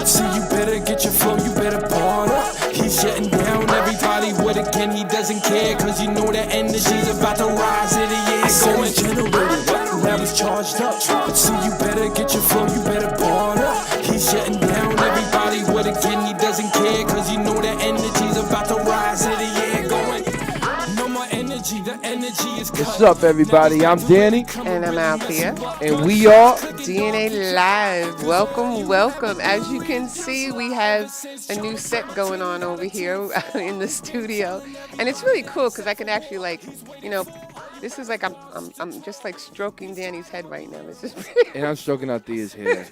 See, you better get your flow, you better part up. He's shutting down everybody with again, he doesn't care, cause you know that energy's about to rise in the air. Going generated, now he's charged up. But see, you better get your flow, you better part up. He's shutting down everybody with again, he doesn't care, cause you know that energy's about to rise in the air. Going, no more energy, the energy is cut. What's up, everybody? I'm Danny. And I'm Althea. And we are DNA Live. Welcome, welcome. As you can see, we have a new set going on over here in the studio. And it's really cool because I can actually, like, you know, this is like I'm just like stroking Danny's head right now. This is and I'm stroking Althea's hair.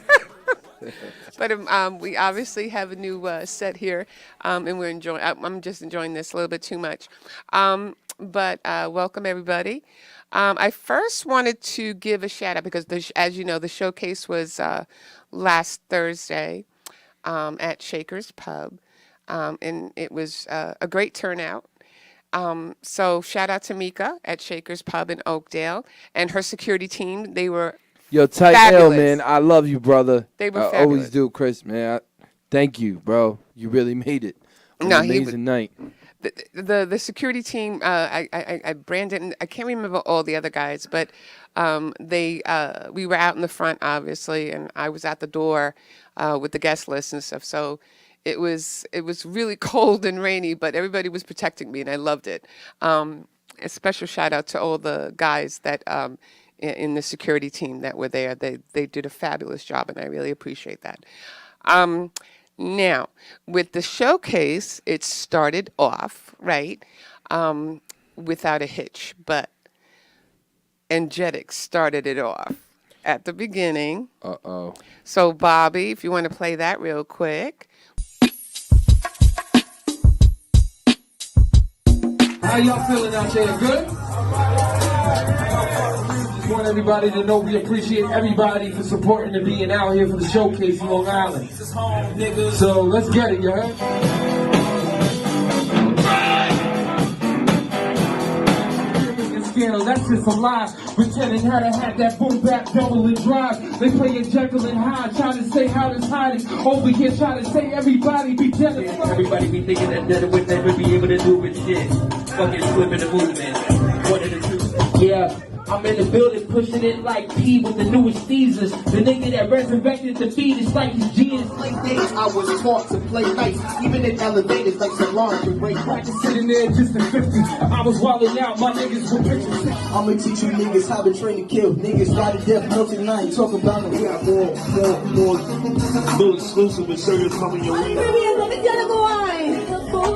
But we obviously have a new set here, and we're enjoying. I'm just enjoying this a little bit too much. But welcome everybody. I first wanted to give a shout out because, as you know, the showcase was last Thursday at Shaker's Pub, and it was a great turnout. So shout out to Mika at Shaker's Pub in Oakdale and her security team. They were Yo, Tight fabulous. L, man. I love you, brother. They were I fabulous. always do, Chris, man. Thank you, bro. You really made it. An amazing night. The security team, Brandon, I can't remember all the other guys, but we were out in the front, obviously, and I was at the door with the guest list and stuff. So it was really cold and rainy, but everybody was protecting me, and I loved it. A special shout out to all the guys that in the security team that were there. They did a fabulous job, and I really appreciate that. Now, with the showcase, it started off, right, without a hitch, but Angetics started it off at the beginning. Uh-oh. So, Bobby, if you want to play that real quick. How y'all feeling out there? Good? Just want everybody to know we appreciate everybody for supporting and being out here for the showcase in Long Island. So let's get it, you heard? Scandal, that's just a lie. Pretending how to have that boom back double and drive. They play a Jekyll and Hyde, trying to say how it's hiding. Over here trying to say everybody be jealous. Everybody be thinking that would never be able to do with shit. Fucking flipping the movement. One of the two. Yeah. I'm in the building pushing it like P with the newest Caesars. The nigga that resurrected the fetus like his genius. Like days I was taught to play nice, even in elevators like salons and break practice. Sitting there just in 50, I was wilding out, my niggas were pictures. I'ma teach you niggas how to train to kill. Niggas got to death, melting night, talk about it. We got more. Little exclusive with Serious coming your way.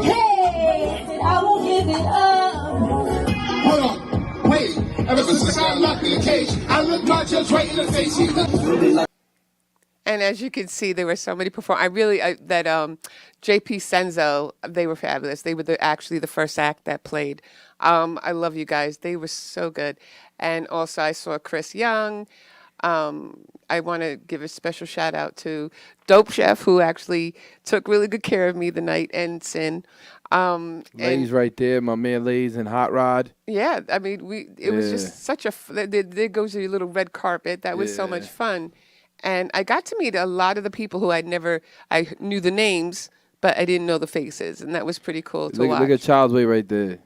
Hey, I won't give it up. Hold on, wait. Ever since I locked in the cage, I looked my judge right in the face. He looked. And as you can see, there were so many JP Senzo, they were fabulous. They were actually the first act that played. I love you guys. They were so good. And also I saw Chris Young. I want to give a special shout out to Dope Chef, who actually took really good care of me the night, and Sin. Lays right there, my man Lays and Hot Rod. Yeah, I mean, it was just such a, there goes your little red carpet. That was so much fun. And I got to meet a lot of the people who I knew the names, but I didn't know the faces. And that was pretty cool to watch. Look at Child's Way right there.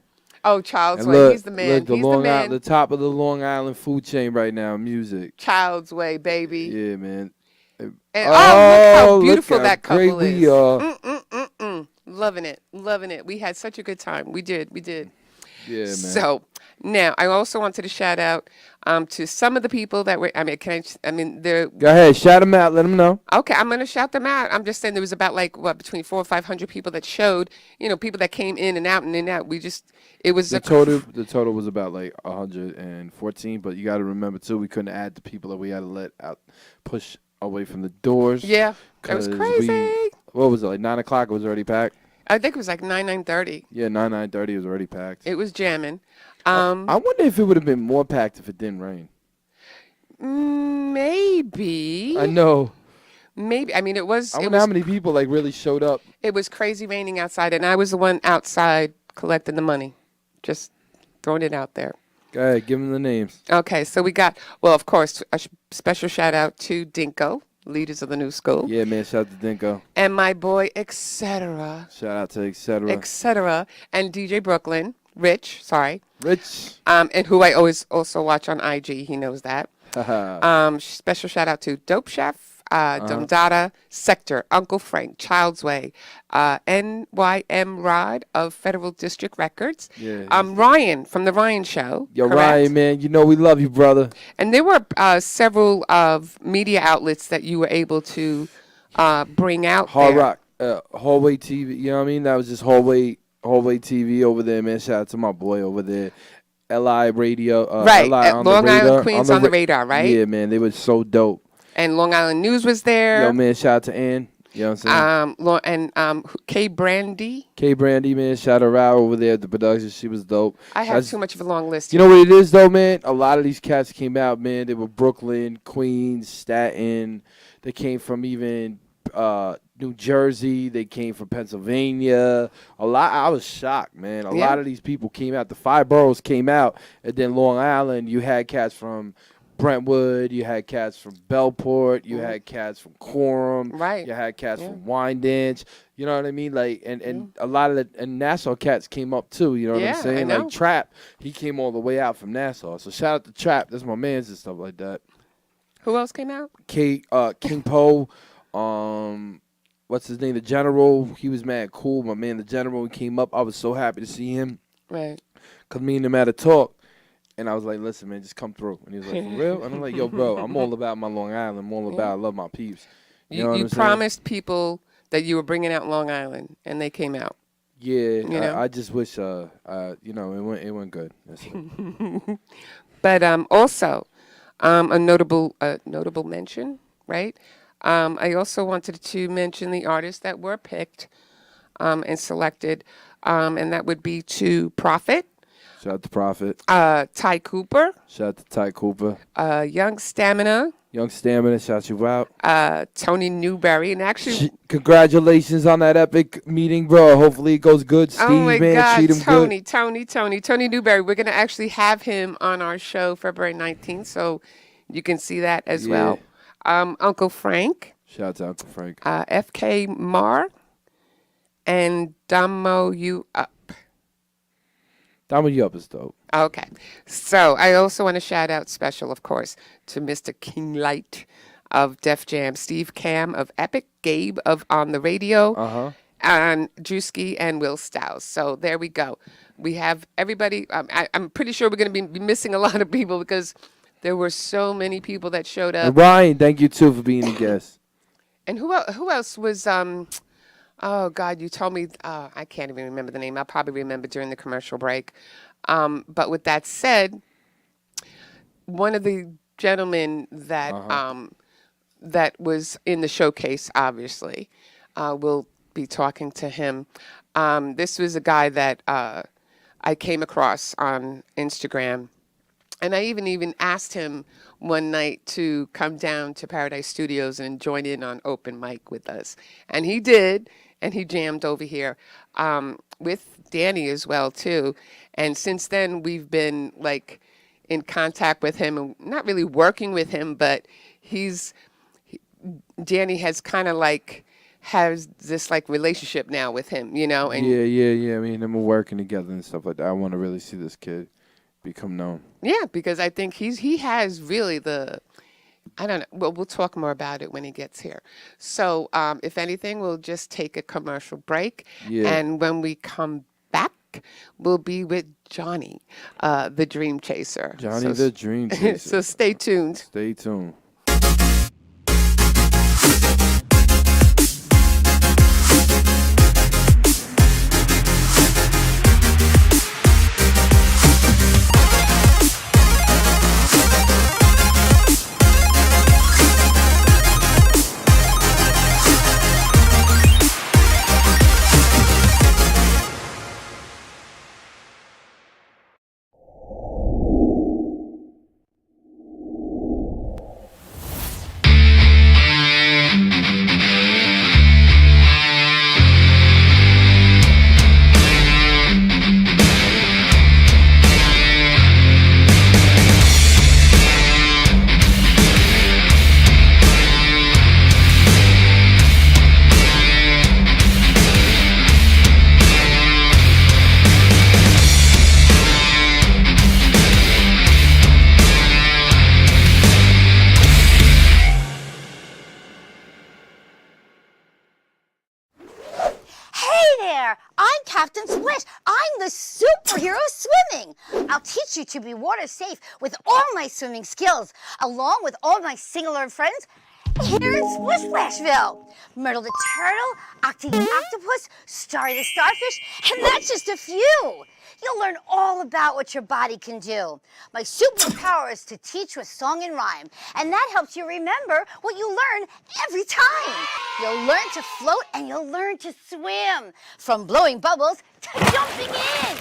Oh, Child's Way, he's the man. Look, he's the man. The top of the Long Island food chain right now, music. Child's Way, baby. Yeah, man. And look how beautiful that couple is. We are. Loving it. We had such a good time. We did. Yeah, man. So now I also wanted to shout out to some of the people that were. They're. Go ahead, shout them out. Let them know. Okay, I'm gonna shout them out. I'm just saying there was about between 400 or 500 people that showed. People that came in and out and in and out. It was the total was about like 114. But you got to remember too, we couldn't add the people that we had to let out, push away from the doors. Yeah, that was crazy. What was it, like 9 o'clock? It was already packed? I think it was like 9:30. Yeah, 9:30 was already packed. It was jamming. I wonder if it would have been more packed if it didn't rain. Maybe. I know. Maybe. I mean, it was. I wonder how many people like really showed up. It was crazy raining outside, and I was the one outside collecting the money. Just throwing it out there. Go ahead, give them the names. Okay, so we got, well, of course, a special shout out to Dinko. leaders of the new school. Yeah, man. Shout out to Dinko. And my boy, etc. Shout out to etc. etc. And DJ Brooklyn, Rich, and who I always also watch on IG. He knows that. Special shout out to Dope Chef, Dundada, Sector, Uncle Frank, Child's Way, NYM Rod of Federal District Records, Ryan from the Ryan Show. Yo, correct? Ryan, man, you know we love you, brother. And there were several of media outlets that you were able to bring out Hard there. Rock, Hallway TV, you know what I mean? That was just Hallway TV over there, man. Shout out to my boy over there. LI Radio. Right, LI on Long the radar, Island Queens on the radar, right? Yeah, man, they were so dope. And Long Island News was there. Yo, man, shout out to Ann. You know what I'm saying? And K Brandy. K Brandy, man, shout her out over there at the production. She was dope. I have too much of a long list. You know what it is, though, man? A lot of these cats came out, man. They were Brooklyn, Queens, Staten. They came from even New Jersey. They came from Pennsylvania. I was shocked, man. A lot of these people came out. The 5 boroughs came out. And then Long Island, you had cats from Brentwood, you had cats from Bellport, you had cats from Quorum, you had cats from Wyandanch, you know what I mean? Like, and a lot of and Nassau cats came up too, you know what I'm saying? Like Trap, he came all the way out from Nassau. So shout out to Trap, that's my man's and stuff like that. Who else came out? King Poe, what's his name? The General, he was mad cool. My man, the General, he came up. I was so happy to see him. Right. Because me and him had a talk. And I was like, listen, man, just come through. And he was like, for real? And I'm like, yo, bro, I'm all about my Long Island. I'm all about I love my peeps. You know what I'm saying? Promised people that you were bringing out Long Island, and they came out. Yeah, I just wish, it went good. That's it. But also, a notable mention, right? I also wanted to mention the artists that were picked and selected, and that would be to Prophet. Shout out to Prophet. Ty Cooper. Shout out to Ty Cooper. Young Stamina. Shout you out. Tony Newberry. And actually, congratulations on that epic meeting, bro. Hopefully it goes good. Steve, oh my man, God, treat him Tony Newberry. We're going to actually have him on our show February 19th, so you can see that as well. Uncle Frank. Shout out to Uncle Frank. FK Mar. And Damo You Up. Damo You Up is dope. Okay. So I also want to shout out special, of course, to Mr. King Light of Def Jam, Steve Cam of Epic, Gabe of On the Radio, and Drewski and Will Stouse. So there we go. We have everybody. I'm pretty sure we're going to be missing a lot of people because there were so many people that showed up. And Ryan, thank you, too, for being a guest. And who else was... Oh, God, you told me, I can't even remember the name. I'll probably remember during the commercial break. But with that said, one of the gentlemen that that was in the showcase, obviously, we'll be talking to him. This was a guy that I came across on Instagram. And I even asked him one night to come down to Paradise Studios and join in on open mic with us. And he did. And he jammed over here with Danny as well, too. And since then, we've been, like, in contact with him. And not really working with him, but Danny has kind of, like, has this, like, relationship now with him, you know? And Yeah. I mean, we're working together and stuff like that. I want to really see this kid become known. Yeah, because I think he has really I don't know. Well, we'll talk more about it when he gets here. So, if anything, we'll just take a commercial break. Yeah. And when we come back, we'll be with Johnny, the Dream Chaser. Johnny the Dream Chaser. So stay tuned. Stay tuned. I'm Captain Splish. I'm the superhero swimming. I'll teach you to be water safe with all my swimming skills, along with all my sing-along friends here in Splish Splashville. Myrtle the turtle, Octi the octopus, Starry the starfish, and that's just a few. You'll learn all about what your body can do. My superpower is to teach with song and rhyme, and that helps you remember what you learn every time. You'll learn to float and you'll learn to swim, from blowing bubbles to jumping in.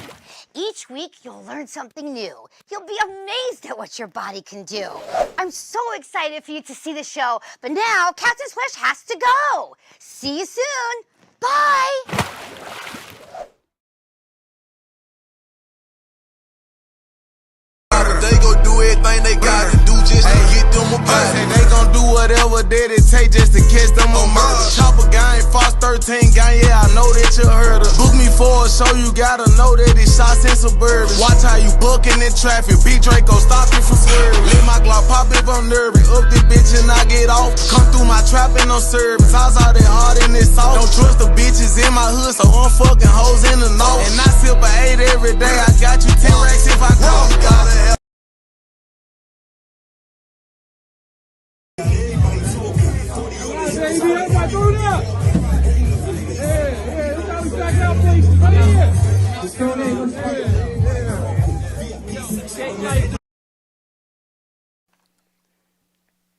Each week, you'll learn something new. You'll be amazed at what your body can do. I'm so excited for you to see the show, but now Captain Splash has to go. See you soon. Bye. They gon' do everything they gotta do just to get them a body. They gon' do whatever that it take just to catch them a murder. Chopper gang, Fox 13 gang, yeah, I know that you heard of. Book me for a show, you gotta know that it's shots in suburban. Watch how you booking in traffic, Big Draco stopping for swerving. Let my Glock pop if I'm nervous. Up this bitch and I get off. Come through my trap and I'm serving. Sauce all that hard in this sauce. Don't trust the bitches in my hood, so I'm fucking hoes in the north. And I sip a 8 every day, I got you 10 racks if I call. Gotta have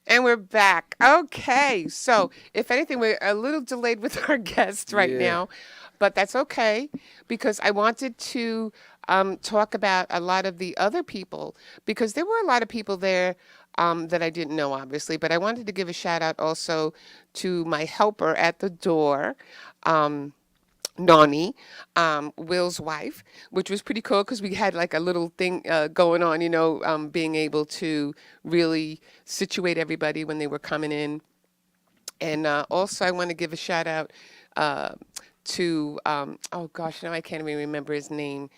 And we're back. Okay, so if anything, we're a little delayed with our guests right now, but that's okay because I wanted to talk about a lot of the other people because there were a lot of people there that I didn't know, obviously, but I wanted to give a shout out also to my helper at the door. Nani, Will's wife, which was pretty cool because we had like a little thing going on, you know, being able to really situate everybody when they were coming in. And also I want to give a shout out to, oh gosh, now I can't even remember his name.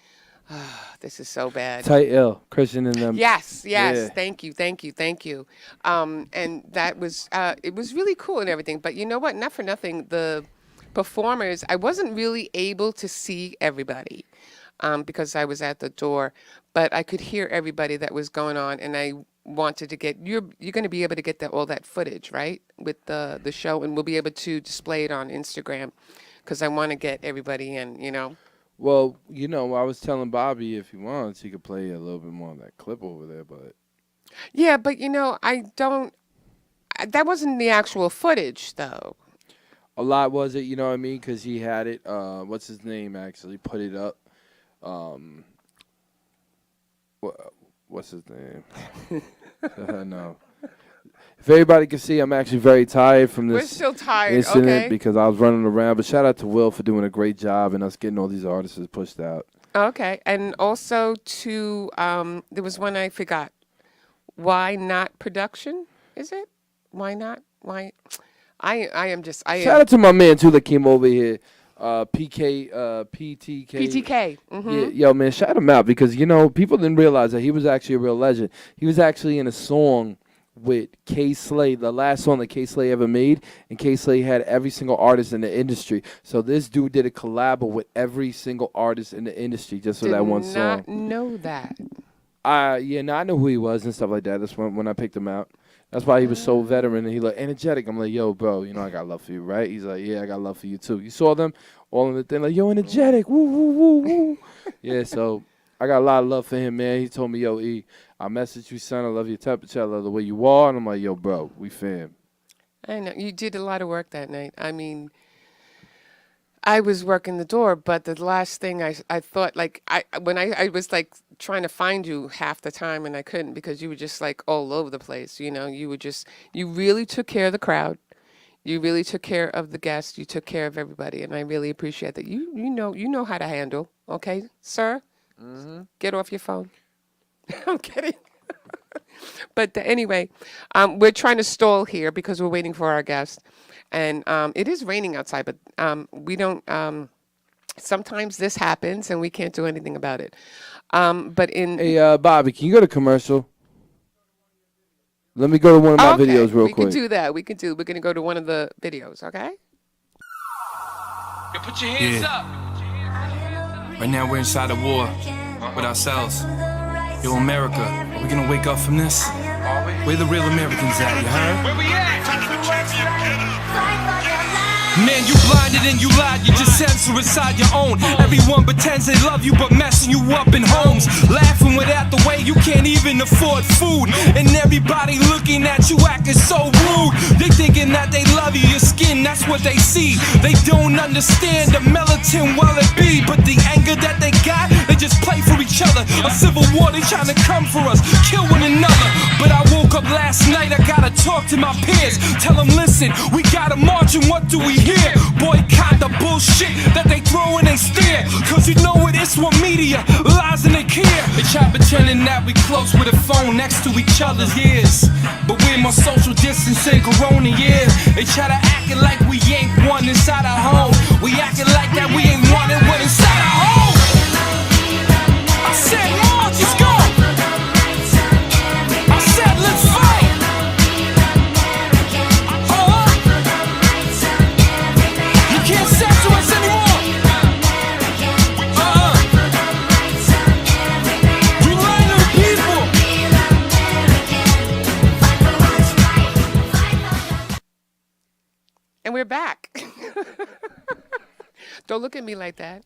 This is so bad. Tight Ill, Christian and them. Yes. Yeah. Thank you. And that was, it was really cool and everything. But you know what? Not for nothing, the performers, I wasn't really able to see everybody because I was at the door, but I could hear everybody that was going on, and I wanted to get you're going to be able to get all that footage, right, with the show, and we'll be able to display it on Instagram because I want to get everybody in, you know. Well, you know, I was telling Bobby if he wants, he could play a little bit more of that clip over there, but yeah, but you know, that wasn't the actual footage though. a lot was it, you know what I mean? Because he had it. What's his name? Actually, put it up. What's his name? No. If everybody can see, I'm actually very tired from this. We're still tired, incident okay? Because I was running around. But shout out to Will for doing a great job and us getting all these artists pushed out. Okay, and also to there was one I forgot. Why not production? Is it? Why not? Why? I am just. Shout out to my man too that came over here. PTK. PTK. Mm-hmm. Yeah, yo, man, shout him out because, you know, people didn't realize that he was actually a real legend. He was actually in a song with K Slay, the last song that K Slay ever made, and K Slay had every single artist in the industry. So this dude did a collab with every single artist in the industry just for that one song. Did not know that. I know who he was and stuff like that. That's when I picked him out. That's why he was so veteran and he looked energetic. I'm like, yo, bro, you know I got love for you, right? He's like, yeah, I got love for you too. You saw them all in the thing like, yo, energetic, woo, woo, woo, woo. Yeah, so I got a lot of love for him, man. He told me, yo, E, I messaged you, son. I love your temperature. I love the way you are. And I'm like, yo, bro, we fam. I know. You did a lot of work that night. I mean, I was working the door, but the last thing I thought, like, when I was, like, trying to find you half the time, and I couldn't because you were just, like, all over the place, you know. You really took care of the crowd. You really took care of the guests. You took care of everybody, and I really appreciate that. You know how to handle, okay, sir? Mm-hmm. Get off your phone. I'm kidding. But anyway, we're trying to stall here because we're waiting for our guest. And it is raining outside, but we don't, sometimes this happens and we can't do anything about it. Hey, Bobby, can you go to commercial? Let me go to one of my videos real quick. We can do that. We're going to go to one of the videos, okay? Yo, put your hands up. Right now we're inside a war with ourselves. Yo, America, are we gonna wake up from this? Where the real Americans at, you heard? Where we at? Man, you blinded and you lied, you just censor inside your own. Everyone pretends they love you but messing you up in homes. Laughing without the way you can't even afford food. And everybody looking at you acting so rude. They thinking that they love you, your skin, that's what they see. They don't understand the militant well it be. But the anger that they got, they just play for each other. A civil war, they trying to come for us, kill one another. But I woke up last night, I gotta talk to my peers. Tell them, listen, we gotta march and what do we hear? Boycott the bullshit that they throw and they stare. Cause you know it is what media lies and they care. They try pretending that we close with a phone next to each other's ears. But we're more social distancing corona years. They try to act it like we ain't one inside our home. We acting like that we ain't one and one inside our home. I said march, let's go. I said let's fight. Can't censor us anymore. We lie to the people. And we're back. Don't look at me like that.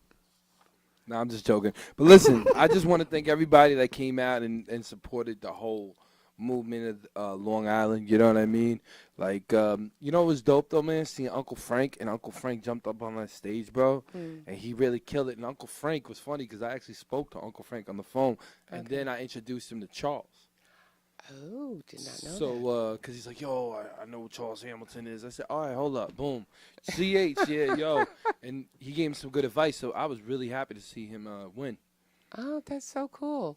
No, I'm just joking. But listen, I just want to thank everybody that came out and supported the whole movement of Long Island. You know what I mean? Like, you know what was dope, though, man? Seeing Uncle Frank, and Uncle Frank jumped up on that stage, bro, and he really killed it. And Uncle Frank was funny because I actually spoke to Uncle Frank on the phone, and then I introduced him to Charles. Oh, did not know that. So, because he's like, yo, I know who Charles Hamilton is. I said, all right, hold up, boom. CH, yeah, yo. And he gave him some good advice, so I was really happy to see him win. Oh, that's so cool.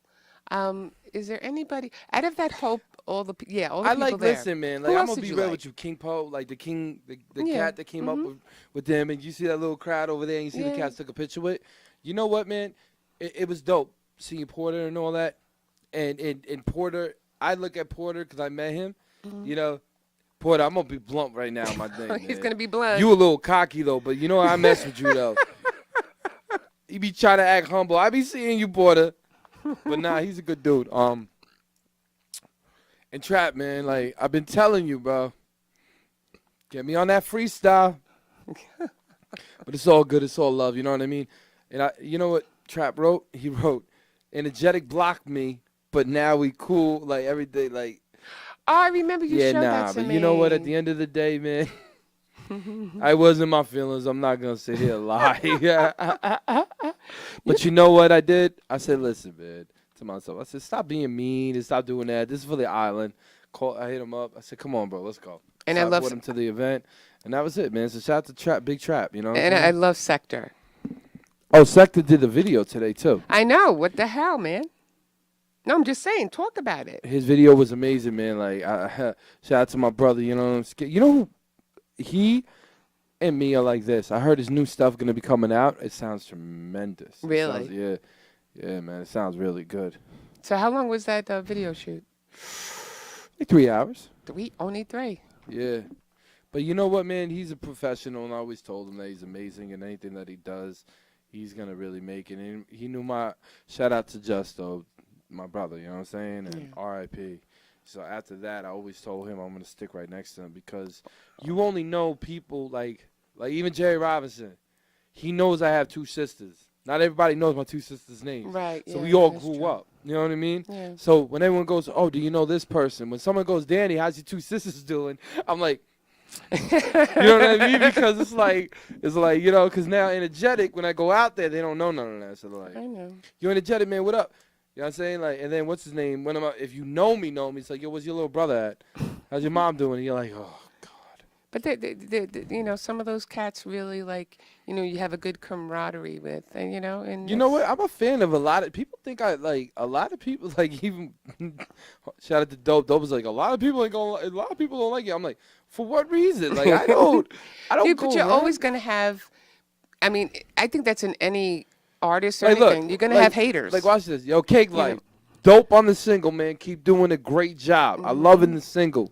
Is there anybody out of that hope? All the people like there. listen, man. Who Like I'm else gonna did be you real like? with you, King Poe, like the king, the Yeah. cat that came up with them, and you see that little crowd over there, and you see the cats took a picture with. You know what, man? It was dope seeing Porter and all that, and Porter. I look at Porter because I met him. You know, Porter. I'm gonna be blunt right now, my thing. He's gonna be blunt. You a little cocky though, but you know I mess with you though. You be trying to act humble. I be seeing you, Porter, but nah, he's a good dude. And Trap, man, like, I've been telling you, bro. Get me on that freestyle. But it's all good. It's all love. You know what I mean? And you know what Trap wrote? He wrote, energetic blocked me, but now we cool, like, every day, like. Oh, I remember you showed that to but me. you know what? At the end of the day, man, I was in my feelings. I'm not going to sit here and lie. But you know what I did? I said, listen, man. To myself, I said, stop being mean and stop doing that. This is for the island. I hit him up. I said, come on, bro, let's go. And so I love brought him to the event, and that was it, man. So shout out to Trap, Big Trap, you know. And I love Sector. Oh, Sector did the video today too. I know. What the hell, man? No, I'm just saying. Talk about it. His video was amazing, man. Like, shout out to my brother. You know, you know, he and me are like this. I heard his new stuff gonna be coming out. It sounds tremendous. Really? Yeah, man. It sounds really good. So how long was that video shoot? Like 3 hours. Only 3. Yeah. But you know what, man? He's a professional, and I always told him that he's amazing, and anything that he does, he's going to really make it. And he knew shout out to Justo, my brother, you know what I'm saying? And R.I.P. So after that, I always told him I'm going to stick right next to him because you only know people like even Jerry Robinson. He knows I have 2 sisters. Not everybody knows my 2 sisters' names. Right. So we all grew up. You know what I mean? Yeah. So when everyone goes, oh, do you know this person? When someone goes, Danny, how's your 2 sisters doing? I'm like, you know what I mean? Because it's like, you know, because now energetic, when I go out there, they don't know none of that. So they're like, I know. you energetic, man, what up? You know what I'm saying? Like, and then what's his name? If you know me, it's like, yo, where's your little brother at? How's your mom doing? And you're like, oh. But you know, some of those cats really like, you know, you have a good camaraderie with, and you know, and you know what? I'm a fan of a lot of people. Think I like a lot of people like even shout out to Dope. Dope was like a lot of people ain't gonna. A lot of people don't like it. I'm like, for what reason? Like I don't. Yeah, go but you're around. always gonna have. I mean, I think that's in any artist or Like, anything. look, You're gonna like- have haters. Like watch this, yo, Cake You Life, know. Dope on the single, man. Keep doing a great job. I love in the single.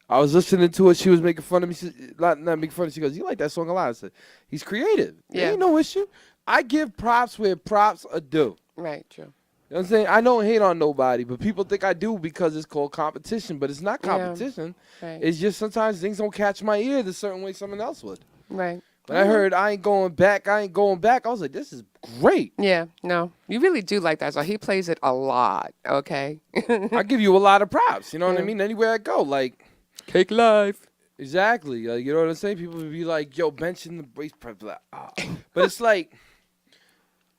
I was listening to it. She was making fun of me. Not making fun of me. She goes, "You like that song a lot?" I said, "He's creative. There ain't no issue. I give props where props are due." Right, true. You know what I'm saying? I don't hate on nobody, but people think I do because it's called competition. But it's not competition. Right. It's just sometimes things don't catch my ear the certain way someone else would. Right. When I heard I ain't going back, I was like, this is great. Yeah, no, you really do like that song. He plays it a lot, okay? I give you a lot of props, you know what I mean? Anywhere I go, like. Cake Life. Exactly. You know what I'm saying? People would be like, yo, benching the brace prep. Like, oh. But it's like,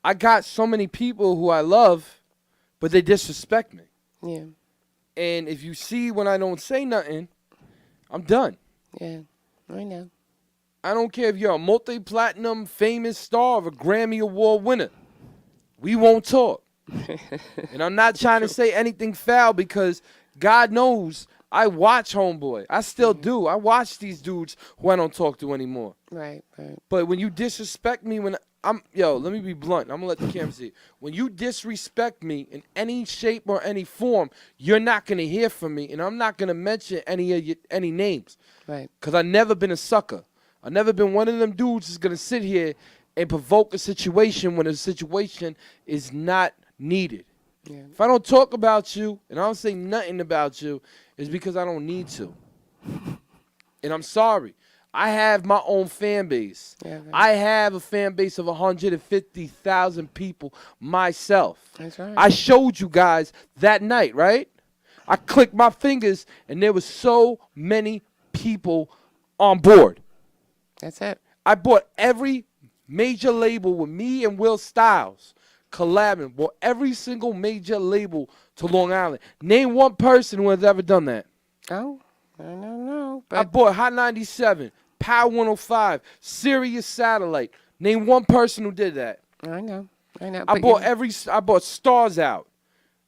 I got so many people who I love, but they disrespect me. Yeah. And if you see when I don't say nothing, I'm done. Yeah, I know. I don't care if you're a multi-platinum famous star or a Grammy Award winner. We won't talk. And I'm not trying to say anything foul because God knows I watch Homeboy. I still do. I watch these dudes who I don't talk to anymore. Right, right. But when you disrespect me let me be blunt. I'm going to let the camera see it. When you disrespect me in any shape or any form, you're not going to hear from me, and I'm not going to mention any names. Right. Because I've never been a sucker. I've never been one of them dudes who's going to sit here and provoke a situation when a situation is not needed. Yeah. If I don't talk about you and I don't say nothing about you, it's because I don't need to. And I'm sorry. I have my own fan base. Yeah, right. I have a fan base of 150,000 people myself. That's right. I showed you guys that night, right? I clicked my fingers and there was so many people on board. That's it. I bought every major label with me and Will Styles collabing. Bought every single major label to Long Island. Name one person who has ever done that. Oh, I don't know. But I bought Hot 97, Power 105, Sirius Satellite. Name one person who did that. I know. I bought Stars Out,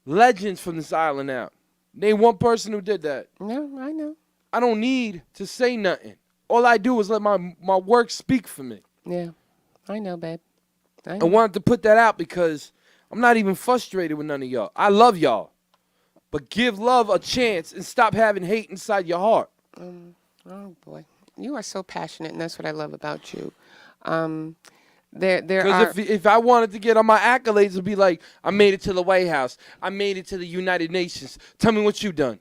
Legends from this island out. Name one person who did that. No, I know. I don't need to say nothing. All I do is let my work speak for me. Yeah, I know, babe. I wanted to put that out because I'm not even frustrated with none of y'all. I love y'all. But give love a chance and stop having hate inside your heart. Oh, boy. You are so passionate, and that's what I love about you. Because if I wanted to get on my accolades and be like, I made it to the White House. I made it to the United Nations. Tell me what you done.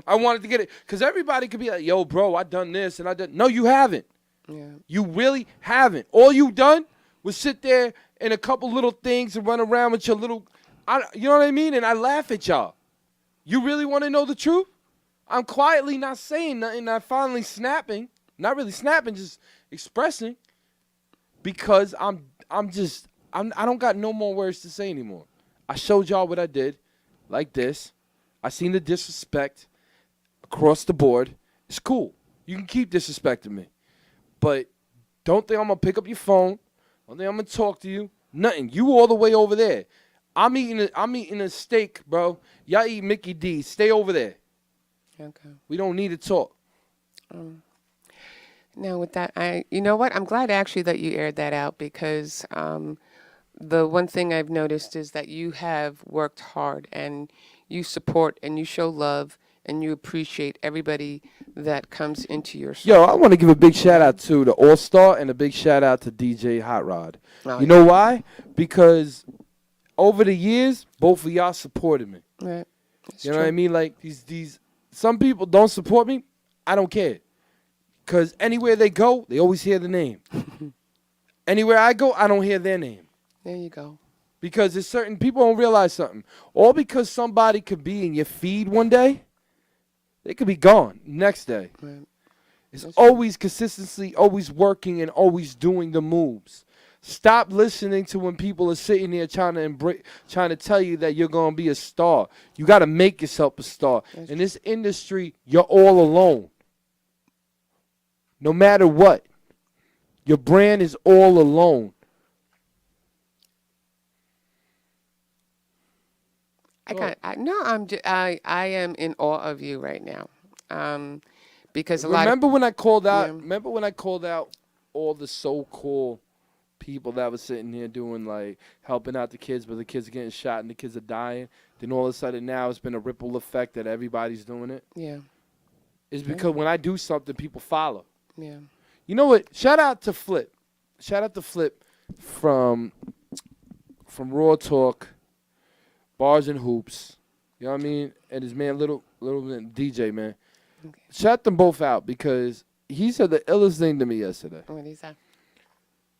I wanted to get it. Because everybody could be like, yo, bro, I done this and I done. No, you haven't. Yeah. You really haven't. All you done was sit there and a couple little things and run around with your little, you know what I mean? And I laugh at y'all. You really want to know the truth? I'm quietly not saying nothing. I'm finally snapping. Not really snapping, just expressing. Because I don't got no more words to say anymore. I showed y'all what I did, like this. I seen the disrespect across the board. It's cool. You can keep disrespecting me. But don't think I'm going to pick up your phone. Don't think I'm going to talk to you. Nothing. You all the way over there. I'm eating a steak, bro. Y'all eat Mickey D's. Stay over there. Okay. We don't need to talk. Now with that, you know what? I'm glad actually that you aired that out because the one thing I've noticed is that you have worked hard and you support and you show love and you appreciate everybody that comes into your store. Yo, I want to give a big shout out to the All-Star and a big shout out to DJ Hot Rod. Oh, you know why? Because over the years, both of y'all supported me. Right. You know what I mean? Like these some people don't support me. I don't care. Because anywhere they go, they always hear the name. Anywhere I go, I don't hear their name. There you go. Because there's certain people don't realize something. All because somebody could be in your feed one day, they could be gone next day. Right. It's always consistency, always working, and always doing the moves. Stop listening to when people are sitting there trying to tell you that you're going to be a star. You got to make yourself a star. In this industry, you're all alone. No matter what, your brand is all alone. I am in awe of you right now. Because remember when I called out? Remember when I called out all the so-called people that were sitting here doing like helping out the kids, but the kids are getting shot and the kids are dying? Then all of a sudden now it's been a ripple effect that everybody's doing it. Yeah. is because when I do something, people follow. Yeah. You know what? Shout out to Flip. Shout out to Flip from Raw Talk, Bars and Hoops. You know what I mean? And his man, little DJ, man. Okay. Shout them both out because he said the illest thing to me yesterday. What did he say?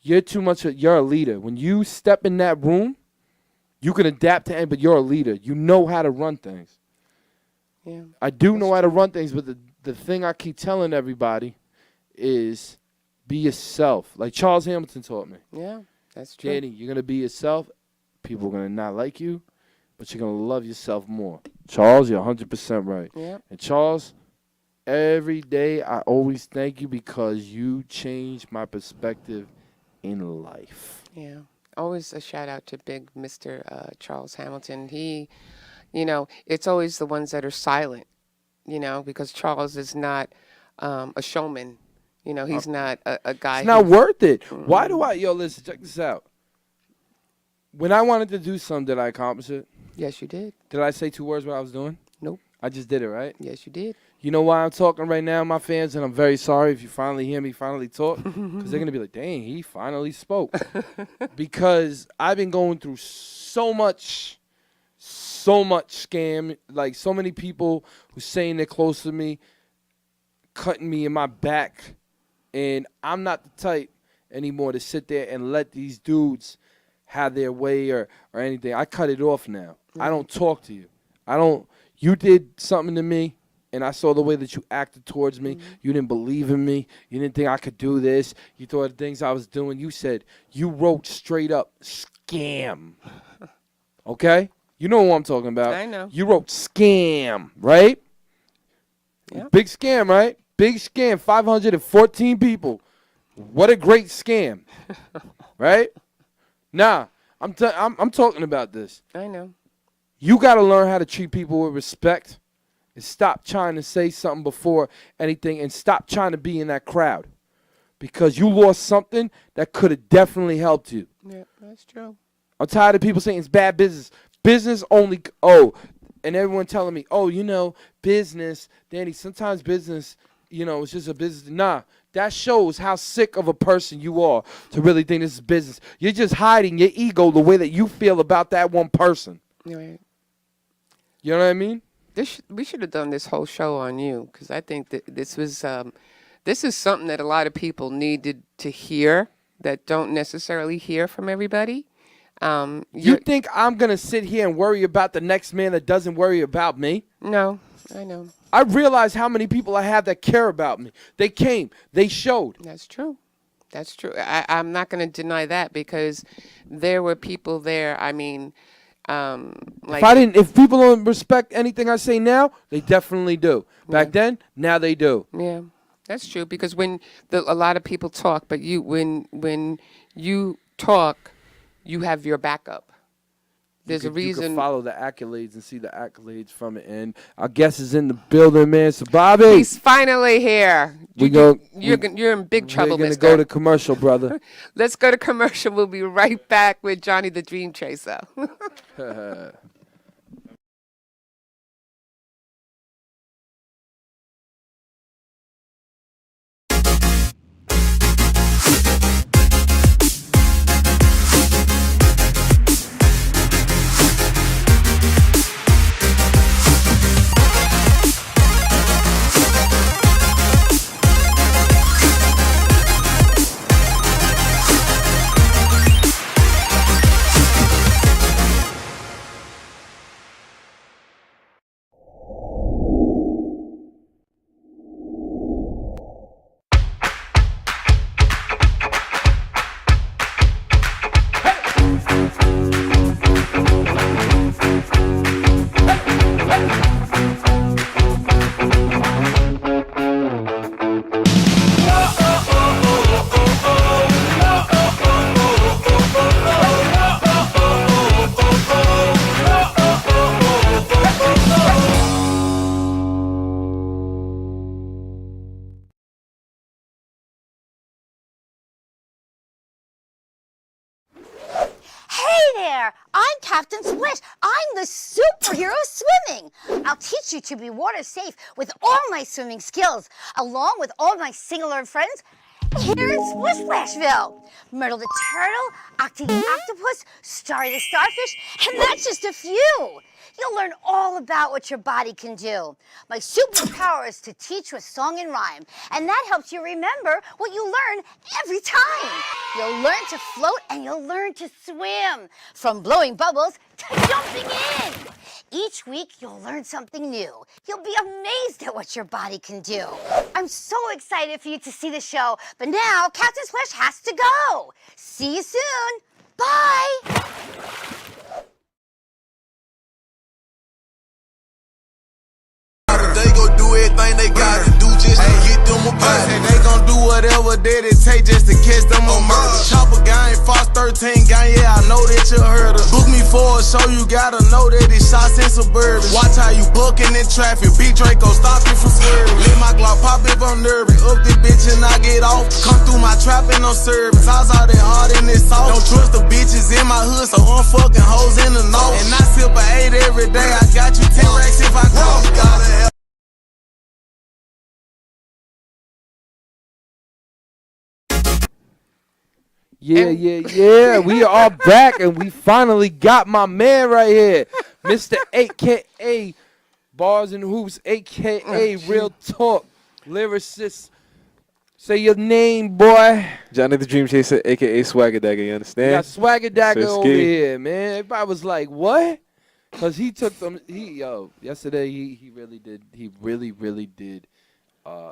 You're a leader. When you step in that room, you can adapt to anything, but you're a leader. You know how to run things. Yeah. I do know how to run things, but the thing I keep telling everybody is be yourself. Like Charles Hamilton taught me. Yeah, that's true. Danny, you're going to be yourself. People are going to not like you, but you're going to love yourself more. Charles, you're 100% right. Yeah. And Charles, every day I always thank you because you changed my perspective in life. Yeah. Always a shout out to big Mr. Charles Hamilton. He, you know, it's always the ones that are silent, you know, because Charles is not a showman. You know, he's not a guy. It's not worth it. Why do I, listen, check this out. When I wanted to do something, did I accomplish it? Yes, you did. Did I say 2 words what I was doing? Nope. I just did it, right? Yes, you did. You know why I'm talking right now, my fans? And I'm very sorry if you finally hear me finally talk. Because they're going to be like, dang, he finally spoke. Because I've been going through so much scam. Like, so many people who saying they're close to me, cutting me in my back. And I'm not the type anymore to sit there and let these dudes have their way or anything. I cut it off now. I don't talk to you. You did something to me, and I saw the way that you acted towards me. You didn't believe in me. You didn't think I could do this. You thought the things I was doing. You wrote straight up scam. Okay? You know what I'm talking about. I know. You wrote scam, right? Yep. Big scam, right? Big scam, 514 people. What a great scam, right? Nah, I'm talking about this. I know. You got to learn how to treat people with respect and stop trying to say something before anything and stop trying to be in that crowd because you lost something that could have definitely helped you. Yeah, that's true. I'm tired of people saying it's bad business. Business only, and everyone telling me, business, Danny, sometimes business, it's just a business. Nah, that shows how sick of a person you are to really think this is business. You're just hiding your ego the way that you feel about that one person. Right. You know what I mean? We should have done this whole show on you because I think that this is something that a lot of people needed to hear that don't necessarily hear from everybody. You think I'm going to sit here and worry about the next man that doesn't worry about me? No, I know. I realize how many people I have that care about me. They came. They showed. That's true. That's true. I'm not going to deny that because there were people there. I mean, if people don't respect anything I say now, they definitely do. Back then, now they do. Yeah, that's true. Because when a lot of people talk, but when you talk, you have your backup. There's a reason. You can follow the accolades and see the accolades from it. And our guest is in the building, man. So, Bobby. He's finally here. You're in big trouble, We're going to mister. go to commercial, brother. Let's go to commercial. We'll be right back with Johnny the Dream Chaser. there! I'm Captain Splish. I'm the superhero of swimming. I'll teach you to be water safe with all my swimming skills, along with all my sing-along friends here in Splish Splashville. Myrtle the turtle, Octi the octopus, Starry the starfish, and that's just a few. You'll learn all about what your body can do. My superpower is to teach with song and rhyme, and that helps you remember what you learn every time. You'll learn to float and you'll learn to swim, from blowing bubbles to jumping in. Each week, you'll learn something new. You'll be amazed at what your body can do. I'm so excited for you to see the show, but now Captain Splash has to go. See you soon. Bye. They gon' do everything they gotta do just to get them a body. They gon' do whatever that it take just to catch them a murder. Chopper gang, Fox 13 gang, yeah, I know that you heard of. Book me for a show, you gotta know that it's shots in suburban. Watch how you booking in traffic, Big Draco stop you from swerving. Let my Glock pop if I'm nervous, up this bitch and I get off. Come through my trap and no service, I saw that hard in this sauce. Don't trust the bitches in my hood, so I'm fucking hoes in the north. And I sip an 8 every day, I got you 10 racks if I grow. Gotta help. Yeah. We are back, and we finally got my man right here, Mr. AKA Bars and Hoops, AKA Real Talk Lyricist. Say your name, boy. Johnny the Dream Chaser, AKA Swagger Dagger. You understand? Got Swagger Dagger So over here, man. Everybody was like, "What?" Because he took them. Yesterday he really did. He really did.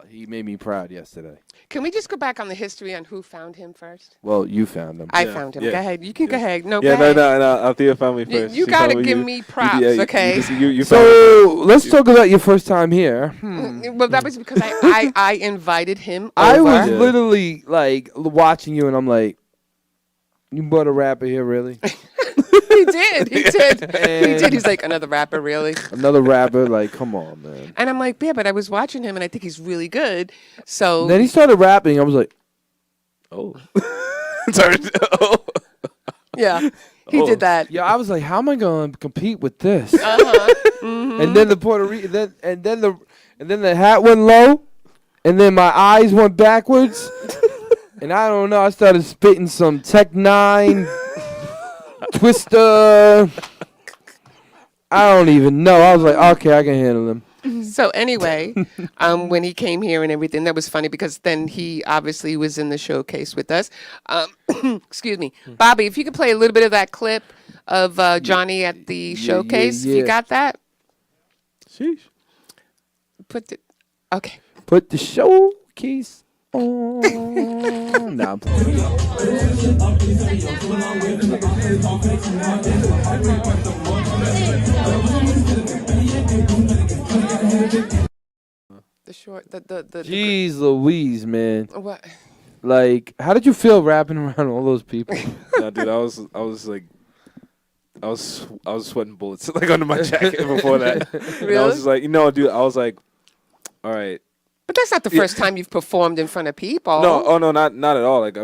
He made me proud yesterday. Can we just go back on the history on who found him first? Well, you found him. I found him. Yeah. Go ahead. You can go ahead. No, Yeah, go ahead. no. Althea found me first. You She gotta found give you. me props, okay? You found So let's talk about your first time here. Well, that was because I invited him over. I was literally like watching you, and I'm like, "You brought a rapper here, really?" He did. He did. He's like, another rapper, really? Another rapper, like, come on, man. And I'm like, yeah, but I was watching him, and I think he's really good. So And then he started rapping. I was like, oh. Sorry. Oh. Yeah, he did that. Yeah, I was like, how am I going to compete with this? Mm-hmm. And then the Puerto Rican, and then the hat went low, and then my eyes went backwards, and I don't know. I started spitting some Tech 9, Twister. I don't even know. I was like, okay, I can handle him. So anyway, when he came here and everything, that was funny because then he obviously was in the showcase with us. Excuse me. Bobby, if you could play a little bit of that clip of Johnny at the showcase. yeah. You got that? Sheesh. Okay. Put the showcase on. Nah, I'm playing. The Jeez Louise, man. What? Like, how did you feel rapping around all those people? No, dude, I was sweating bullets like under my jacket before that. Really? And I was just like, dude, I was like, all right. But that's not the first time you've performed in front of people. No, not at all. Like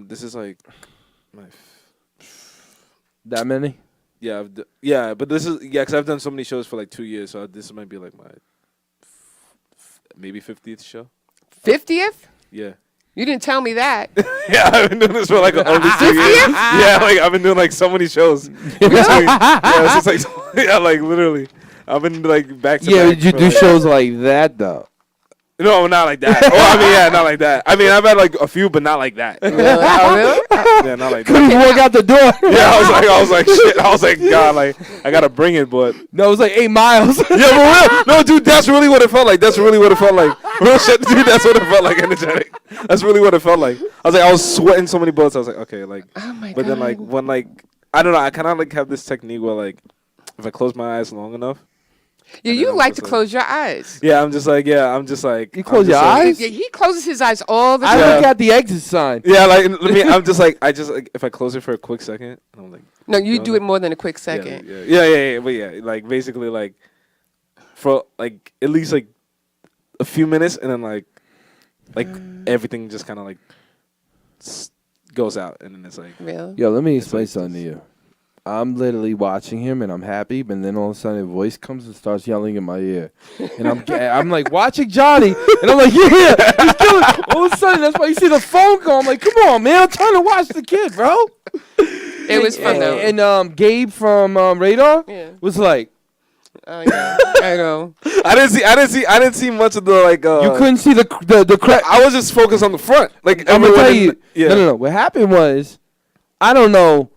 this is like my That many? Yeah, but this is because I've done so many shows for like 2 years, so this might be like my maybe 50th show. 50th? Yeah. You didn't tell me that. Yeah, I've been doing this for like only 2 years. Yeah, like I've been doing like so many shows. Yeah, it's just like like literally, I've been like back to back. Yeah, did you do shows like that though? No, not like that. Not like that. I mean, I've had like a few, but not like that. Really? Yeah, not like that. Couldn't walk out the door. Yeah, I was like, shit. I was like, God, like, I gotta bring it, but no, it was like 8 miles. Yeah, for real. No, dude, that's really what it felt like. Real shit, dude. That's what it felt like. Energetic. That's really what it felt like. I was sweating so many bullets. I was like, okay, like, oh my but God. then like when like I don't know, I kind of like have this technique where like if I close my eyes long enough. Yeah, you like to close your eyes. Yeah, I'm just like. You close your eyes? Yeah, he closes his eyes all the I time. look at the exit sign. Yeah, like I'm just like if I close it for a quick second, I'm like. No, you do it more than a quick second. Yeah. But yeah, like basically like for like at least like a few minutes, and then like everything just kind of like goes out, and then it's like. Real? Yo, let me explain something to you. I'm literally watching him and I'm happy, but then all of a sudden a voice comes and starts yelling in my ear, and I'm like watching Johnny, and I'm like, yeah, he's killing. All of a sudden, that's why you see the phone go. I'm like, come on, man, I'm trying to watch the kid, bro. It was fun though. And Gabe from Radar was like, oh yeah, I know. I didn't see much of the like. You couldn't see the crack. I was just focused on the front. Like I'm gonna tell you. Yeah. No. What happened was, I don't know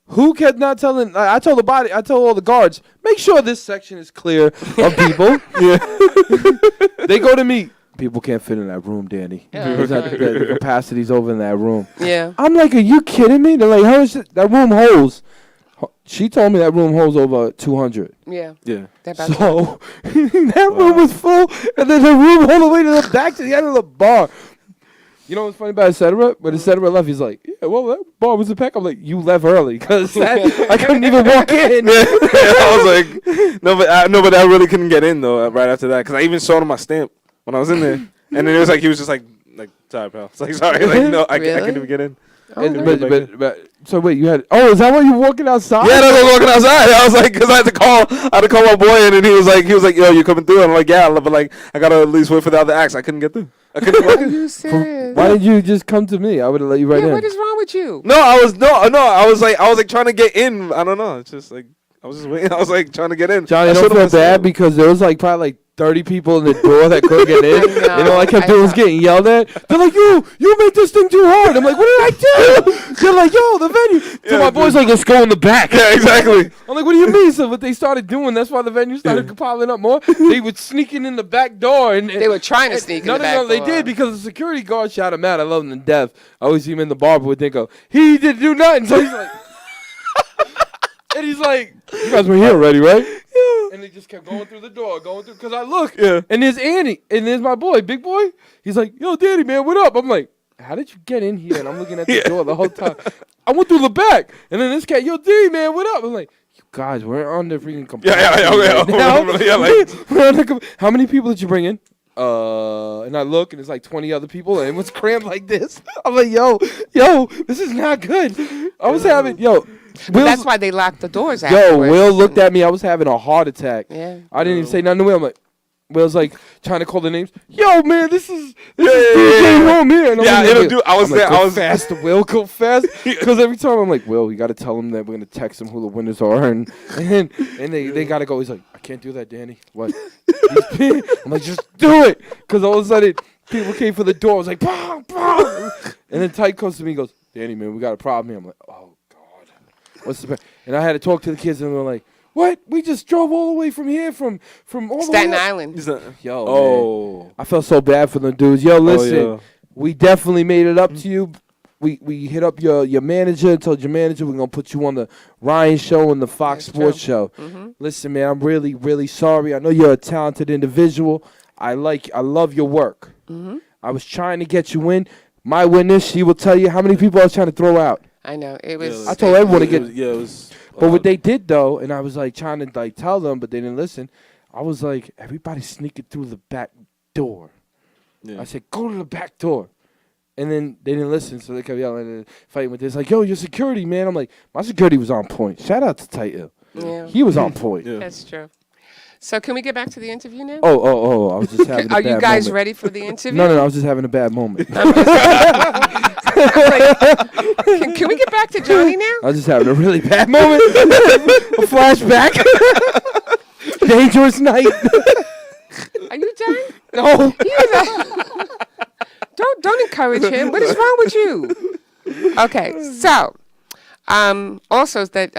who kept not telling. I told all the guards, make sure this section is clear of people. Yeah. They go to me. People can't fit in that room, Danny. The capacity's over in that room. Yeah. I'm like, are you kidding me? They're like, how is it? That room holds. She told me that room holds over 200. Yeah. Yeah. So that room was full, and then the room all the way to the back to the end of the bar. You know what's funny about Etc.? When Etc. left, he's like, yeah, well, that bar was a pack. I'm like, you left early, because I couldn't even walk in. I was like, no, but I really couldn't get in, though, right after that, because I even showed him my stamp when I was in there. And then it was like, he was just like, sorry, pal. It's like, sorry, like, no, I couldn't even get in. But so wait, you had? Oh, is that why you were walking outside? Yeah, I was walking outside. I was like, because I had to call my boy, and then he was like, yo, you coming through? And I'm like, yeah, but like, I gotta at least wait for the other acts. I couldn't get through. I couldn't walk in. Are you serious? Why did you just come to me? I would have let you right in. What is wrong with you? No, I was like trying to get in. I don't know. It's just like I was just waiting. I was like trying to get in. Johnny, I don't feel bad because there was like probably like 30 people in the door that couldn't get in. And all I kept doing was getting yelled at. They're like, you made this thing too hard. I'm like, what did I do? They're like, yo, the venue. So my boy's like, let's go in the back. Yeah, exactly. I'm like, what do you mean? So what they started doing, that's why the venue started piling up more. They were sneaking in the back door. And they were trying to sneak in the back door. No, they did because the security guard shot him out. I love him to death. I always see him in the bar, but they go, he didn't do nothing. So he's like, and he's like, you guys were here already, right? Yeah. And they just kept going through the door, because I look, and there's Andy, and there's my boy, big boy. He's like, yo, Danny, man, what up? I'm like, how did you get in here? And I'm looking at the door the whole time. I went through the back, and then this cat, yo, Danny, man, what up? I'm like, you guys, we're on the freaking computer. How many people did you bring in? And I look, and it's like 20 other people, and it was crammed like this. I'm like, yo, this is not good. I was having, that's why they locked the doors out. Yo, Will looked at me. I was having a heart attack. Yeah. I didn't even say nothing to Will. I'm like, Will's like trying to call the names. Yo, man, this is DJ home here. And I was there. Go fast, Will, go fast. Because every time I'm like, Will, we got to tell him that we're gonna text him who the winners are, and they gotta go. He's like, I can't do that, Danny. What? I'm like, just do it. Because all of a sudden, people came for the door. I was like, bah, bah. And then Tyke comes to me and goes, Danny, man, we got a problem here. I'm like, oh. What's the? And I had to talk to the kids, and they were like, "What? We just drove all the way from here, from all Staten the way Island." Man. I felt so bad for them dudes. Yo, listen, we definitely made it up to you. We hit up your manager and told your manager we're gonna put you on the Ryan show and the Fox Sports show. Mm-hmm. Listen, man, I'm really, really sorry. I know you're a talented individual. I love your work. Mm-hmm. I was trying to get you in. My witness, she will tell you how many people I was trying to throw out. I know it was. I told everyone to get. It was. But what they did though, and I was like trying to like tell them, but they didn't listen. I was like, everybody sneaking through the back door. Yeah. I said, go to the back door, and then they didn't listen, so they kept yelling and fighting with this. Like, yo, your security, man. I'm like, my security was on point. Shout out to Tight Ill. Yeah. He was on point. Yeah. That's true. So can we get back to the interview now? Oh! I was just having. Are you guys ready for the interview? No. I was just having a bad moment. Can we get back to Johnny now? I was just having a really bad moment. A flashback. Dangerous night. Are you done? No. Don't encourage him. What is wrong with you? Okay, so. Also, that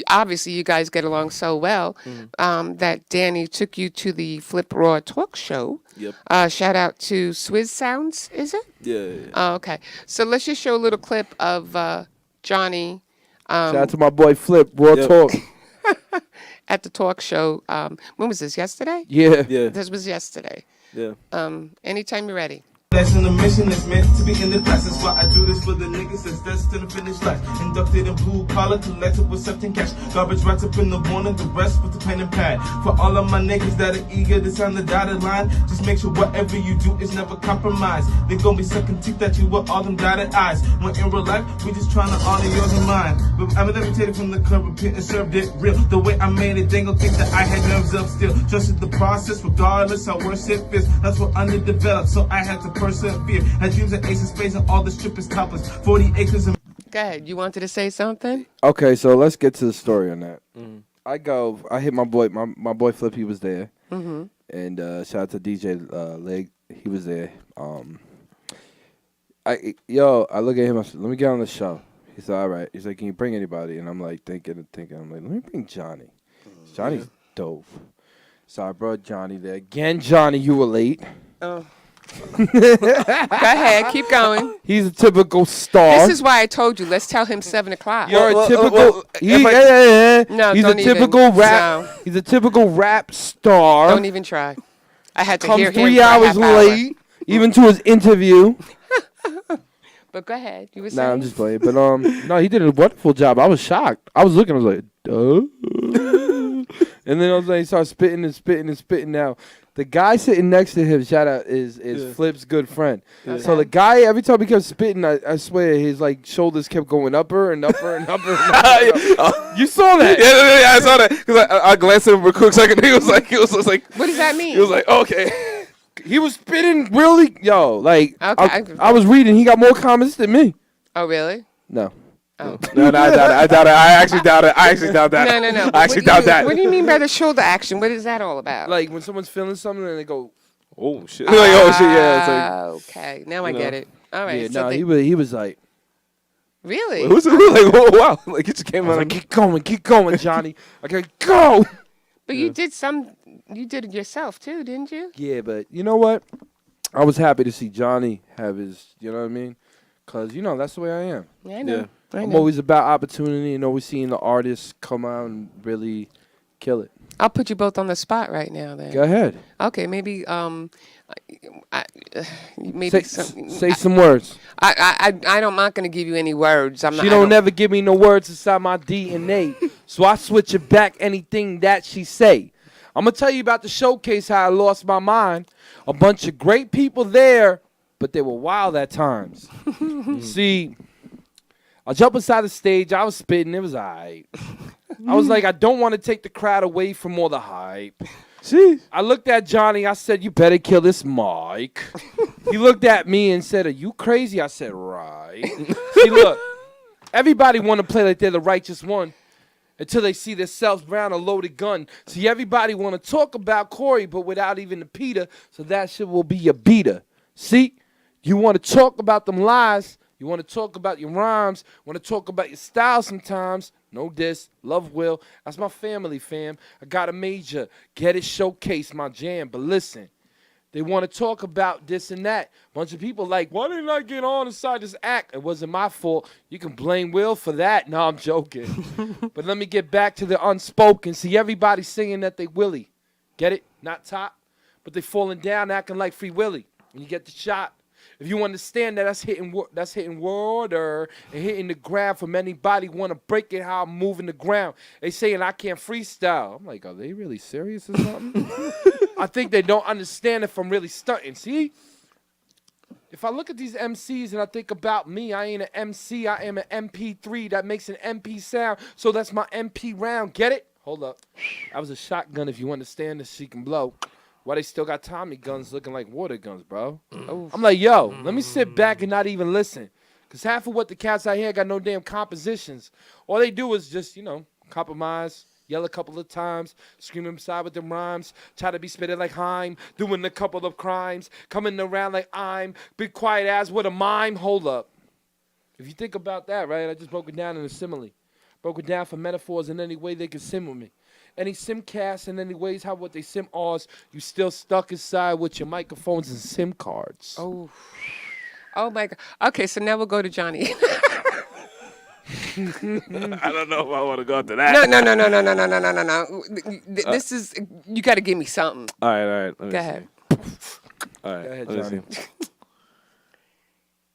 obviously you guys get along so well that Danny took you to the Flip Raw talk show. Yep. Shout out to Swizz Sounds, is it? Yeah. Oh, okay. So let's just show a little clip of Johnny. Shout out to my boy Flip Raw Talk. At the talk show. When was this? Yesterday? Yeah. This was yesterday. Yeah. Anytime you're ready. That's in the mission that's meant to be in the past. That's why I do this for the niggas that's destined to finish life. Inducted in blue collar, collected with accepting cash. Garbage rats up in the morning, the rest with the pen and pad. For all of my niggas that are eager to sign the dotted line, just make sure whatever you do is never compromised. They gon' be sucking teeth at you with all them dotted eyes. When in real life, we just trying to honor yours and mine. But I'm levitated from the club, repent and served it real. The way I made it, they gon' think that I had nerves up still. Trusted the process regardless how worse it feels. That's what underdeveloped, so I had to persevere. Had dreams of ace of space and all the strippers topless. 40 acres and... Go ahead. You wanted to say something? Okay, so let's get to the story on that. I hit my boy Flip, he was there. And shout out to DJ Leg, he was there. I look at him, I said, let me get on the show. He said, all right. He's like, can you bring anybody? And I'm like thinking. I'm like, let me bring Johnny. Johnny's dope. So I brought Johnny there. Again, Johnny, you were late. Oh. Go ahead, keep going. He's a typical star. This is why I told you. Let's tell him 7 o'clock. You're a typical. No, he's don't a typical even, rap. no. He's a typical rap star. Don't even try. I had to Comes hear him 3 for a hours half hour. late, even to his interview. But go ahead. You were saying? Nah, I'm just playing. But no, he did a wonderful job. I was shocked. I was looking. I was like, duh. And then he started spitting. Now, the guy sitting next to him, shout out, is Flip's good friend. Okay. So the guy, every time he kept spitting, I swear his shoulders kept going upper and upper and upper. And upper. You saw that? Yeah, I saw that because I glanced at him for a quick second. He was like, what does that mean? He was like, okay. He was spitting really, Okay. I was reading. He got more comments than me. Oh, really? No. Oh. No, I doubt it. I actually doubt it. I actually doubt that. No. I actually doubt that. What do you mean by the shoulder action? What is that all about? Like when someone's feeling something and they go, oh shit. Like, oh shit, yeah. It's like, okay. Now I get it. All right. Yeah, so he was like, really? Who's like, whoa, wow. Like it just came out. Like, keep going, Johnny. Okay, go. But you did it yourself too, didn't you? Yeah, but you know what? I was happy to see Johnny have his, you know what I mean? Because, that's the way I am. Yeah, I know. Yeah. I'm always about opportunity and always seeing the artists come out and really kill it. I'll put you both on the spot right now then. Go ahead. Okay, maybe say some words. I'm not going to give you any words. She don't never give me no words inside my DNA. So I switch it back anything that she say. I'm going to tell you about the showcase, how I lost my mind. A bunch of great people there, but they were wild at times. See, I jumped inside the stage. I was spitting. It was all right. I was like, I don't want to take the crowd away from all the hype. See? I looked at Johnny. I said, you better kill this mic. He looked at me and said, are you crazy? I said, right. See, look, everybody want to play like they're the righteous one until they see themselves around a loaded gun. See, everybody want to talk about Corey, but without even the Peter, so that shit will be your beater. See, you want to talk about them lies. You want to talk about your rhymes, want to talk about your style sometimes. No diss, love Will. That's my family, fam. I got a major. Get it showcase, my jam. But listen, they want to talk about this and that. Bunch of people like, why didn't I get on inside this act? It wasn't my fault. You can blame Will for that. No, I'm joking. But let me get back to the unspoken. See, everybody singing that they Willie. Get it? Not top. But they falling down acting like Free Willy. When you get the shot. If you understand that, that's hitting water and hitting the ground from anybody want to break it how I'm moving the ground. They saying I can't freestyle. I'm like, are they really serious or something? I think they don't understand if I'm really stunting. See? If I look at these MCs and I think about me, I ain't an MC. I am an MP3 that makes an MP sound. So that's my MP round. Get it? Hold up. That was a shotgun if you understand that she can blow. Why they still got Tommy guns looking like water guns, bro? I'm like, yo, let me sit back and not even listen. Because half of what the cats out here got no damn compositions. All they do is just, compromise, yell a couple of times, scream inside with them rhymes, try to be spitted like Heim, doing a couple of crimes, coming around like I'm, big quiet ass with a mime. Hold up. If you think about that, right, I just broke it down in a simile. Broke it down for metaphors in any way they could sim with me. Any simcast in any ways, how what they sim ours, you still stuck inside with your microphones and SIM cards. Oh my God. Okay, so now we'll go to Johnny. I don't know if I want to go to that. No. This is, you got to give me something. All right. Go ahead. All right. Go ahead, let me Johnny. see.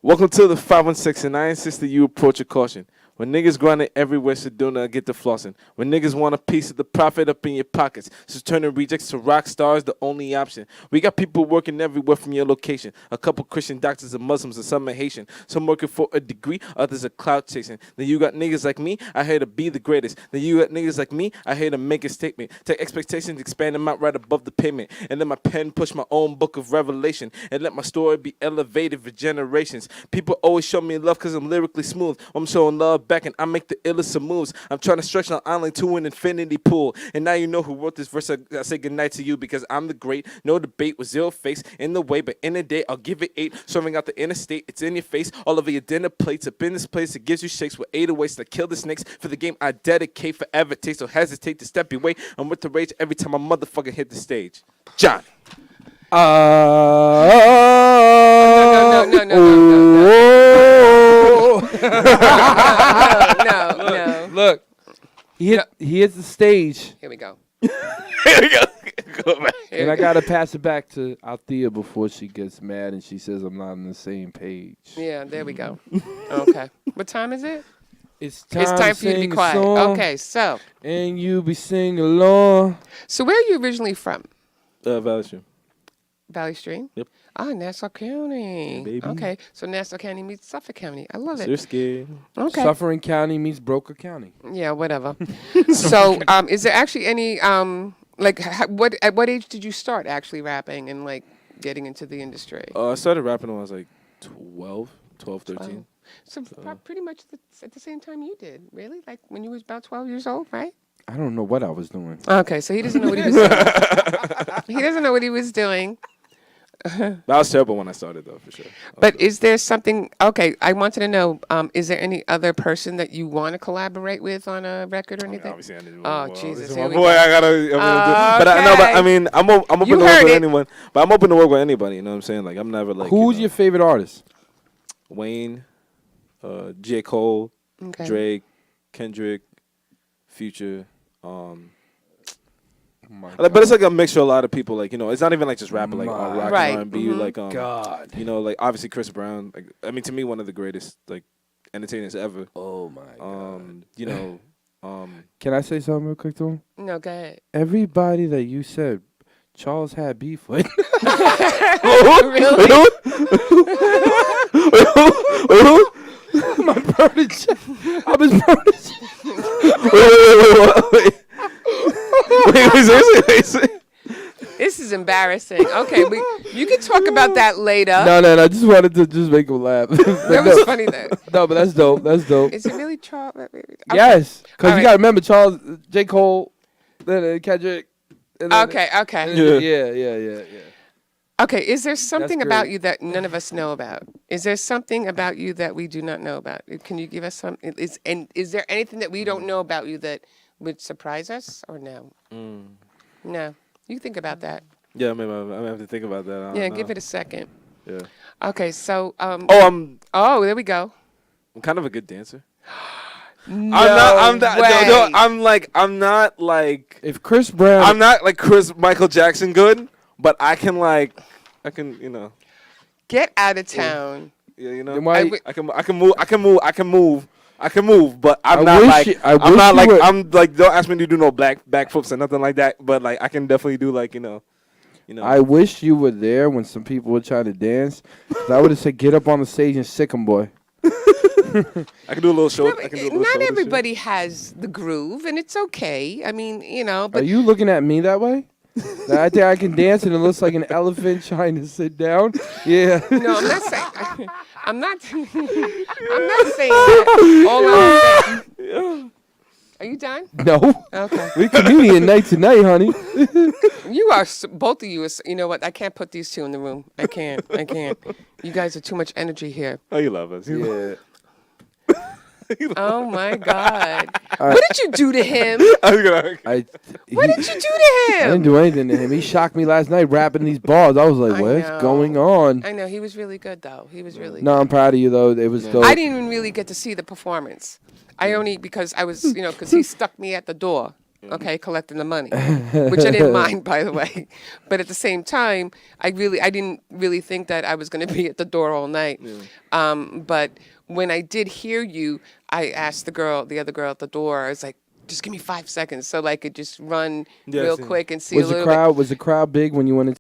Welcome to the 516, and I insist that you approach a caution. When niggas grinding everywhere, so do not get the flossing. When niggas want a piece of the profit up in your pockets, so turning rejects to rock stars, the only option. We got people working everywhere from your location. A couple Christian doctors and Muslims, and some are Haitian. Some working for a degree, others are clout chasing. Then you got niggas like me, I here to be the greatest. Then you got niggas like me, I here to make a statement. Take expectations, expand them out right above the pavement. And let my pen push my own book of revelation. And let my story be elevated for generations. People always show me love because I'm lyrically smooth. I'm showing love back and I make the illest of moves. I'm trying to stretch an island to an infinity pool. And now you know who wrote this verse. I say goodnight to you because I'm the great. No debate with zero face in the way, but in a day I'll give it 8. Serving out the interstate, it's in your face. All over your dinner plates up in this place. It gives you shakes with 808s that kill the snakes. For the game I dedicate forever. Take so hesitate to step your way. I'm with the rage every time I motherfucking hit the stage. John. No. Look, he hits the stage. Here we go. Here we go. Go back. And I gotta pass it back to Althea before she gets mad and she says I'm not on the same page. Yeah, there we go. Okay. What time is it? It's time for you to be sing a quiet. song, Okay, so. and you be singing along. So where are you originally from? Valley Stream. Valley Stream? Yep. Oh, Nassau County. Yeah, baby. Okay, so Nassau County meets Suffolk County. I love it. You're scared. Okay. Suffering County meets Broker County. Yeah, whatever. So, is there actually any at what age did you start actually rapping and like getting into the industry? I started rapping when I was like 12, 13. So pretty much at the same time you did, really? Like when you was about 12 years old, right? I don't know what I was doing. Okay, so he doesn't know what he was doing. He doesn't know what he was doing. That was terrible when I started, though, for sure. But is there something? Okay, I wanted to know. Is there any other person that you want to collaborate with on a record or anything? Obviously, I need Oh Jesus! my boy, I gotta. But I mean, I'm open to work with anyone. But I'm open to work with anybody. You know what I'm saying? Like I'm never like. Who's your favorite artist? Wayne, J. Cole, Okay. Drake, Kendrick, Future. But it's like a mixture of a lot of people. Like, you know, it's not even like just rapping, like rock Right. and R&B. Like, God. you know, like obviously Chris Brown. Like, I mean, to me, one of the greatest like entertainers ever. Oh my God. You know. Can I say something real quick to him? No, go ahead. Everybody that you said Charles had beef with. Really? My protege. I'm his protege. Wait. This is embarrassing. Okay, you can talk about that later. No. I just wanted to just make him laugh. That was funny though. No, but that's dope. That's dope. Is it really Charles? Okay. Yes, because All you got to remember Charles, J. Cole, then Kendrick. And then Okay. Yeah. Okay, is there something That's about great. you that none of us know about? Is there something about you that we do not know about? Can you give us some? Is there anything that we don't know about you that would surprise us or no? No. You think about that. Yeah, maybe I'm gonna have to think about that. I don't know. Give it a second. Yeah. Okay, so Oh, there we go. I'm kind of a good dancer. No I'm way. not like If Chris Brown, I'm not like Michael Jackson good, but I can you know. Get out of town. Yeah, you know. Then why- I can move, but I'm I not wish like you- I I'm wish not you like were- I'm like don't ask me to do no back flips or nothing like that, but like I can definitely do like, you know. I wish you were there when some people were trying to dance. 'Cause I would have said, get up on the stage and sick 'em, boy. I can do a little show. Not everybody has the groove, and it's okay. I mean, you know, Are but you looking at me that way? That I think I can dance and it looks like an elephant trying to sit down? Yeah. no, I'm not saying. I'm not saying that. All I'm saying. Are you done? No. Okay. We comedian night tonight, honey. You are both of you. You know what? I can't put these two in the room. I can't. You guys are too much energy here. Oh, you love us. Yeah. Oh my God! Right. What did you do to him? What did you do to I him? didn't do anything to him. He shocked me last night rapping these bars. I was like, I what's know. going on? I know he was really good though. He was really. No, I'm proud of you though. It was dope. I didn't even really get to see the performance. I only because I was, because he stuck me at the door. okay, collecting the money, which I didn't mind, by the way. But at the same time, I didn't really think that I was going to be at the door all night. But when I did hear you, I asked the other girl at the door, I was like, just give me 5 seconds so I could just run real quick and see a little bit. Was the crowd big when you went into